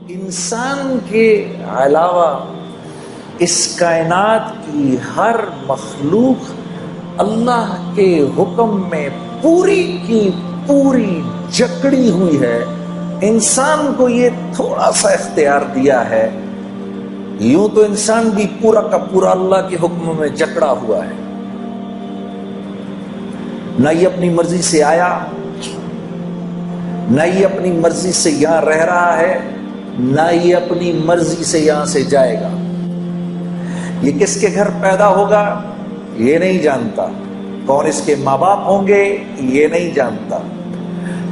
انسان کے علاوہ اس کائنات کی ہر مخلوق اللہ کے حکم میں پوری کی پوری جکڑی ہوئی ہے. انسان کو یہ تھوڑا سا اختیار دیا ہے. یوں تو انسان بھی پورا کا پورا اللہ کے حکم میں جکڑا ہوا ہے. نہ یہ اپنی مرضی سے آیا، نہ یہ اپنی مرضی سے یہاں رہ رہا ہے، نہ یہ اپنی مرضی سے یہاں سے جائے گا. یہ کس کے گھر پیدا ہوگا یہ نہیں جانتا، کون اس کے ماں باپ ہوں گے یہ نہیں جانتا،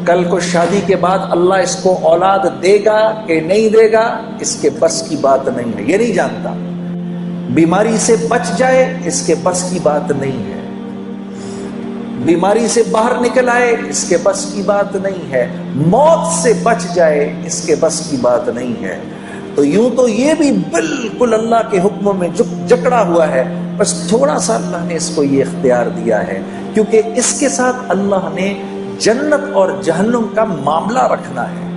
کل کو شادی کے بعد اللہ اس کو اولاد دے گا کہ نہیں دے گا اس کے بس کی بات نہیں ہے، یہ نہیں جانتا. بیماری سے بچ جائے اس کے بس کی بات نہیں ہے، بیماری سے باہر نکل آئے اس کے بس کی بات نہیں ہے، موت سے بچ جائے اس کے بس کی بات نہیں ہے. تو یوں تو یہ بھی بالکل اللہ کے حکم میں جکڑا ہوا ہے، بس تھوڑا سا اللہ نے اس کو یہ اختیار دیا ہے کیونکہ اس کے ساتھ اللہ نے جنت اور جہنم کا معاملہ رکھنا ہے.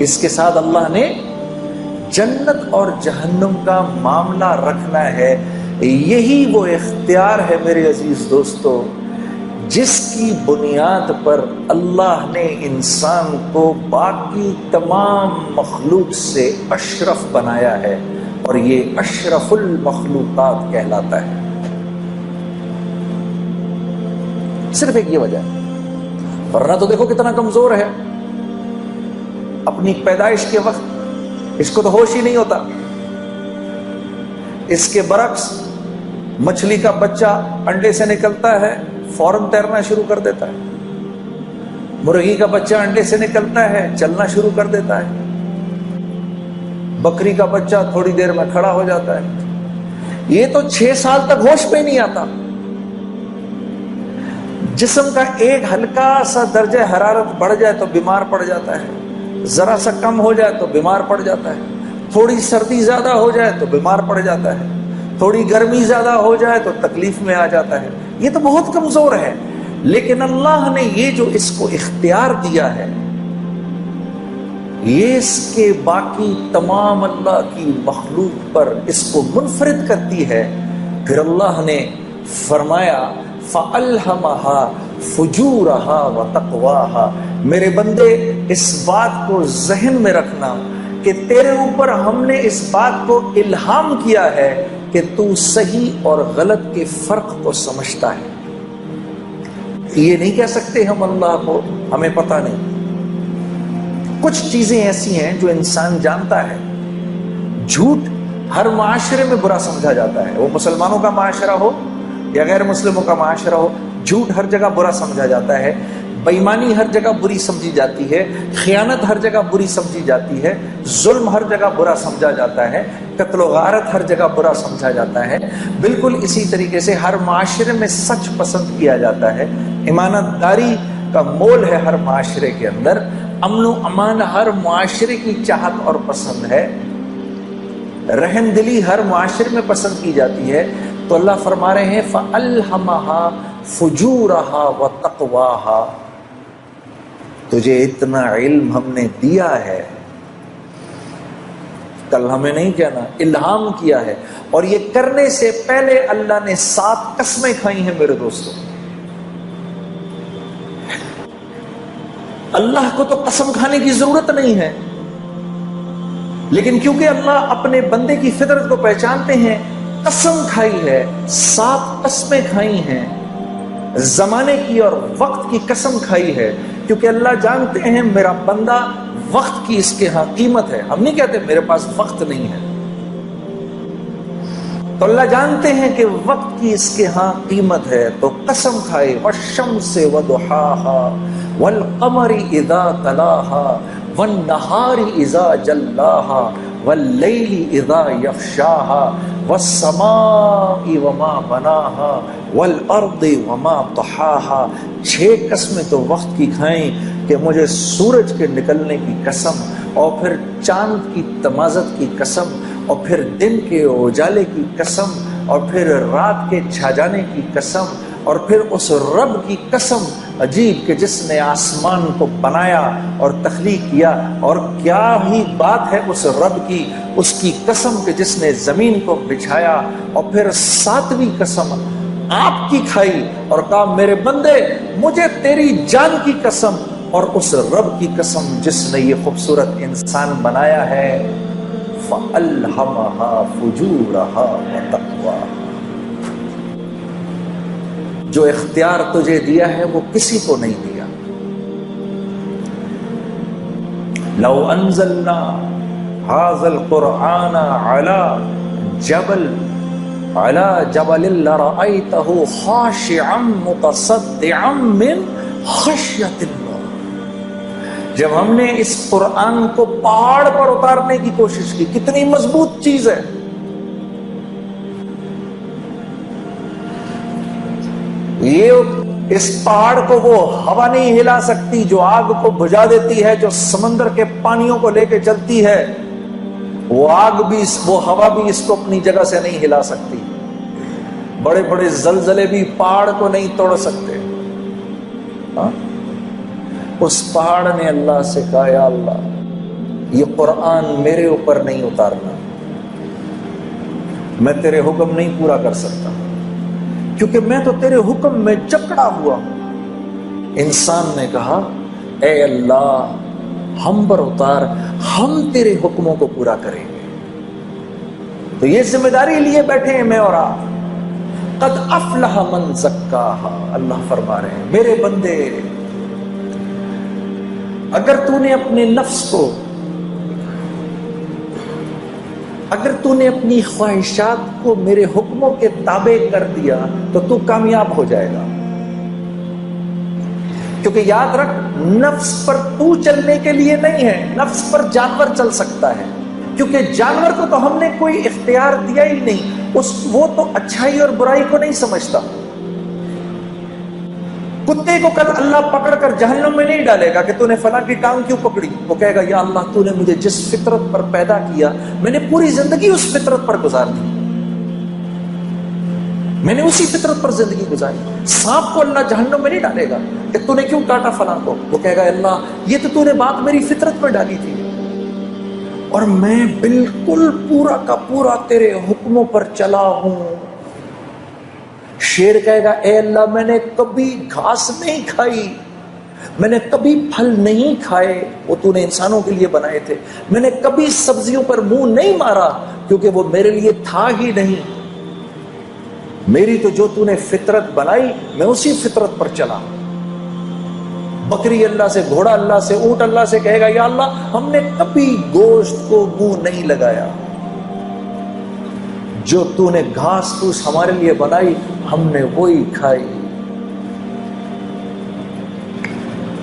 اس کے ساتھ اللہ نے جنت اور جہنم کا معاملہ رکھنا ہے. یہی وہ اختیار ہے میرے عزیز دوستو جس کی بنیاد پر اللہ نے انسان کو باقی تمام مخلوق سے اشرف بنایا ہے، اور یہ اشرف المخلوقات کہلاتا ہے. صرف ایک یہ وجہ ہے، ورنہ تو دیکھو کتنا کمزور ہے. اپنی پیدائش کے وقت اس کو تو ہوش ہی نہیں ہوتا. اس کے برعکس مچھلی کا بچہ انڈے سے نکلتا ہے فوراً تیرنا شروع کر دیتا ہے، مرغی کا بچہ انڈے سے نکلتا ہے چلنا شروع کر دیتا ہے، بکری کا بچہ تھوڑی دیر میں کھڑا ہو جاتا ہے. یہ تو 6 سال تک ہوش پہ نہیں آتا. جسم کا ایک ہلکا سا درجہ حرارت بڑھ جائے تو بیمار پڑ جاتا ہے، ذرا سا کم ہو جائے تو بیمار پڑ جاتا ہے، تھوڑی سردی زیادہ ہو جائے تو بیمار پڑ جاتا ہے، تھوڑی گرمی زیادہ ہو جائے تو تکلیف میں آ جاتا ہے. یہ تو بہت کمزور ہے، لیکن اللہ نے یہ جو اس کو اختیار دیا ہے یہ اس کے باقی تمام اللہ کی مخلوق پر اس کو منفرد کرتی ہے. پھر اللہ نے فرمایا فَأَلْهَمَهَا فُجُورَهَا وَتَقْوَاهَا. میرے بندے اس بات کو ذہن میں رکھنا کہ تیرے اوپر ہم نے اس بات کو الہام کیا ہے کہ تو صحیح اور غلط کے فرق کو سمجھتا ہے. یہ نہیں کہہ سکتے ہم اللہ کو ہمیں پتہ نہیں. کچھ چیزیں ایسی ہیں جو انسان جانتا ہے. جھوٹ ہر معاشرے میں برا سمجھا جاتا ہے، وہ مسلمانوں کا معاشرہ ہو یا غیر مسلموں کا معاشرہ ہو، جھوٹ ہر جگہ برا سمجھا جاتا ہے. بےایمانی ہر جگہ بری سمجھی جاتی ہے، خیانت ہر جگہ بری سمجھی جاتی ہے، ظلم ہر جگہ برا سمجھا جاتا ہے، قتل و غارت ہر جگہ برا سمجھا جاتا ہے. بالکل اسی طریقے سے ہر معاشرے میں سچ پسند کیا جاتا ہے، امانت داری کا مول ہے ہر معاشرے کے اندر، امن و امان ہر معاشرے کی چاہت اور پسند ہے، رحم دلی ہر معاشرے میں پسند کی جاتی ہے. تو اللہ فرما رہے ہیں فَأَلْهَمَهَا فُجُورَهَا وَتَقْوَاهَا. تجھے اتنا علم ہم نے دیا ہے، کل ہمیں نہیں کہنا، الہام کیا ہے. اور یہ کرنے سے پہلے اللہ نے 7 قسمیں کھائی ہیں میرے دوستوں. اللہ کو تو قسم کھانے کی ضرورت نہیں ہے، لیکن کیونکہ اللہ اپنے بندے کی فطرت کو پہچانتے ہیں، قسم کھائی ہے. 7 قسمیں کھائی ہیں، زمانے کی اور وقت کی قسم کھائی ہے، کیونکہ اللہ جانتے ہیں میرا بندہ وقت کی اس کے ہاں قیمت ہے. ہم نہیں کہتے میرے پاس وقت نہیں ہے، تو اللہ جانتے ہیں کہ وقت کی اس کے ہاں قیمت ہے، تو قسم کھائے وَالشَّمْسِ وَضُحَاهَا وَالْقَمَرِ إِذَا تَلَاهَا وَالنَّهَارِ إِذَا جَلَّاهَا وَاللَّيْلِ إِذَا يَغْشَاهَا وَالسَّمَاءِ وَمَا بَنَاهَا وَالْأَرْضِ وَمَا طَحَاهَا. 6 قسمیں تو وقت کی کھائیں کہ مجھے سورج کے نکلنے کی قسم، اور پھر چاند کی تمازت کی قسم، اور پھر دن کے اجالے کی قسم، اور پھر رات کے چھا جانے کی قسم، اور پھر اس رب کی قسم عجیب کہ جس نے آسمان کو بنایا اور تخلیق کیا، اور کیا ہی بات ہے اس رب کی، اس کی قسم کہ جس نے زمین کو بچھایا، اور پھر ساتویں قسم آپ کی کھائی اور کہا میرے بندے مجھے تیری جان کی قسم، اور اس رب کی قسم جس نے یہ خوبصورت انسان بنایا ہے، فَأَلْهَمَهَا فُجُورَهَا وَتَقْوَاهَا۔ جو اختیار تجھے دیا ہے وہ کسی کو نہیں دیا۔ لو انزلنا هذا القرآن على جبل لرأيته خاشعا متصدعا من خشية الله۔ جب ہم نے اس قرآن کو پہاڑ پر اتارنے کی کوشش کی، کتنی مضبوط چیز ہے، یہ اس پہاڑ کو وہ ہوا نہیں ہلا سکتی جو آگ کو بجھا دیتی ہے، جو سمندر کے پانیوں کو لے کے چلتی ہے، وہ آگ بھی وہ ہوا بھی اس کو اپنی جگہ سے نہیں ہلا سکتی، بڑے بڑے زلزلے بھی پہاڑ کو نہیں توڑ سکتے۔ اس پہاڑ نے اللہ سے کہا یا اللہ یہ قرآن میرے اوپر نہیں اتارنا، میں تیرے حکم نہیں پورا کر سکتا کیونکہ میں تو تیرے حکم میں جکڑا ہوا ہوں۔ انسان نے کہا اے اللہ ہم پر اتار، ہم تیرے حکموں کو پورا کریں گے۔ تو یہ ذمہ داری لیے بیٹھے ہیں میں اور آپ۔ قد افلح من زکاہا، اللہ فرما رہے ہیں میرے بندے اگر تو نے اپنے نفس کو، اگر تو نے اپنی خواہشات کو میرے حکموں کے تابع کر دیا تو تو کامیاب ہو جائے گا۔ کیونکہ یاد رکھ نفس پر تو چلنے کے لیے نہیں ہے، نفس پر جانور چل سکتا ہے، کیونکہ جانور کو تو ہم نے کوئی اختیار دیا ہی نہیں، وہ تو اچھائی اور برائی کو نہیں سمجھتا۔ کتے کو کل اللہ پکڑ کر جہنم میں نہیں ڈالے گا کہ تو نے فلاں کی ٹانگ کیوں پکڑی، وہ کہے گا یا اللہ تو نے مجھے جس فطرت پر پیدا کیا میں نے پوری زندگی اس فطرت پر گزار دی، میں نے اسی فطرت پر زندگی گزاری۔ سانپ کو اللہ جہنم میں نہیں ڈالے گا کہ تو نے کیوں کاٹا فلاں کو، وہ کہے گا اللہ یہ تو نے بات میری فطرت پر ڈالی تھی اور میں بالکل پورا کا پورا تیرے حکموں پر چلا ہوں۔ شیر کہے گا اے اللہ میں نے کبھی گھاس نہیں کھائی، میں نے کبھی پھل نہیں کھائے، وہ تو نے انسانوں کے لیے بنائے تھے، میں نے کبھی سبزیوں پر منہ نہیں مارا کیونکہ وہ میرے لیے تھا ہی نہیں، میری تو جو تو نے فطرت بنائی میں اسی فطرت پر چلا۔ بکری اللہ سے، گھوڑا اللہ سے، اونٹ اللہ سے کہے گا یا اللہ ہم نے کبھی گوشت کو منہ نہیں لگایا، جو تو نے گھاس پھوس ہمارے لیے بنائی ہم نے وہی کھائی۔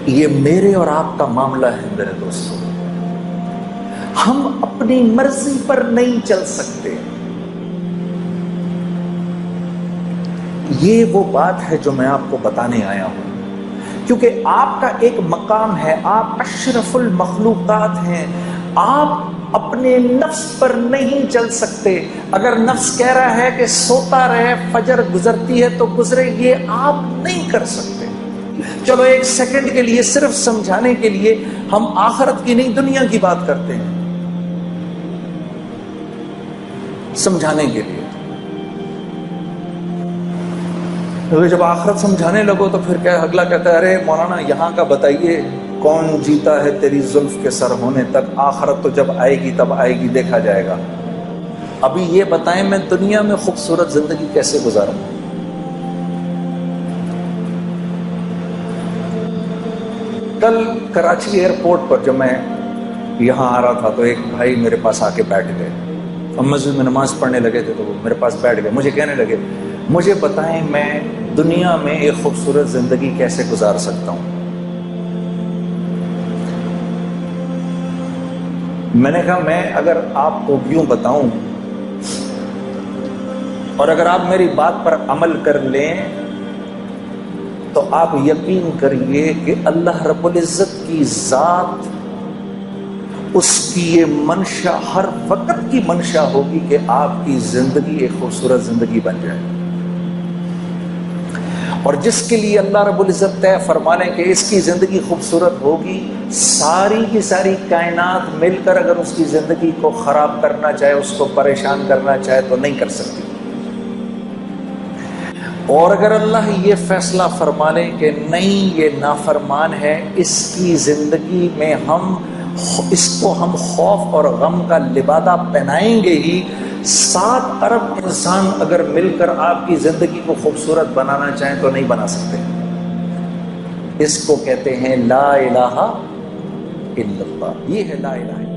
یہ میرے اور آپ کا معاملہ ہے میرے دوستوں، ہم اپنی مرضی پر نہیں چل سکتے۔ یہ وہ بات ہے جو میں آپ کو بتانے آیا ہوں، کیونکہ آپ کا ایک مقام ہے، آپ اشرف المخلوقات ہیں، آپ اپنے نفس پر نہیں چل سکتے۔ اگر نفس کہہ رہا ہے کہ سوتا رہے فجر گزرتی ہے تو گزرے، یہ آپ نہیں کر سکتے۔ چلو ایک سیکنڈ کے لیے صرف سمجھانے کے لیے ہم آخرت کی نہیں دنیا کی بات کرتے ہیں، سمجھانے کے لیے۔ جب آخرت سمجھانے لگو تو پھر کیا اگلا کہتا ہے ارے مولانا یہاں کا بتائیے کون جیتا ہے تیری زلف کے سر ہونے تک، آخرت تو جب آئے گی تب آئے گی، دیکھا جائے گا۔ ابھی یہ بتائیں میں دنیا میں خوبصورت زندگی کیسے گزاروں؟ کل کراچی ایئرپورٹ پر جب میں یہاں آ رہا تھا تو ایک بھائی میرے پاس آ کے بیٹھ گئے، ہم مسجد میں نماز پڑھنے لگے تھے تو وہ میرے پاس بیٹھ گئے، مجھے کہنے لگے مجھے بتائیں میں دنیا میں ایک خوبصورت زندگی کیسے گزار سکتا ہوں؟ میں نے کہا میں اگر آپ کو یوں بتاؤں اور اگر آپ میری بات پر عمل کر لیں تو آپ یقین کریے کہ اللہ رب العزت کی ذات، اس کی یہ منشا ہر وقت کی منشا ہوگی کہ آپ کی زندگی ایک خوبصورت زندگی بن جائے، اور جس کے لیے اللہ رب العزت طے فرما لیں کہ اس کی زندگی خوبصورت ہوگی، ساری کی ساری کائنات مل کر اگر اس کی زندگی کو خراب کرنا چاہے، اس کو پریشان کرنا چاہے تو نہیں کر سکتی۔ اور اگر اللہ یہ فیصلہ فرما لے کہ نہیں یہ نافرمان ہے، اس کی زندگی میں اس کو ہم خوف اور غم کا لبادہ پہنائیں گے ہی، 7 ارب انسان اگر مل کر آپ کی زندگی کو خوبصورت بنانا چاہیں تو نہیں بنا سکتے۔ اس کو کہتے ہیں لا الہ الا اللہ، یہ ہے لا الہ الا اللہ۔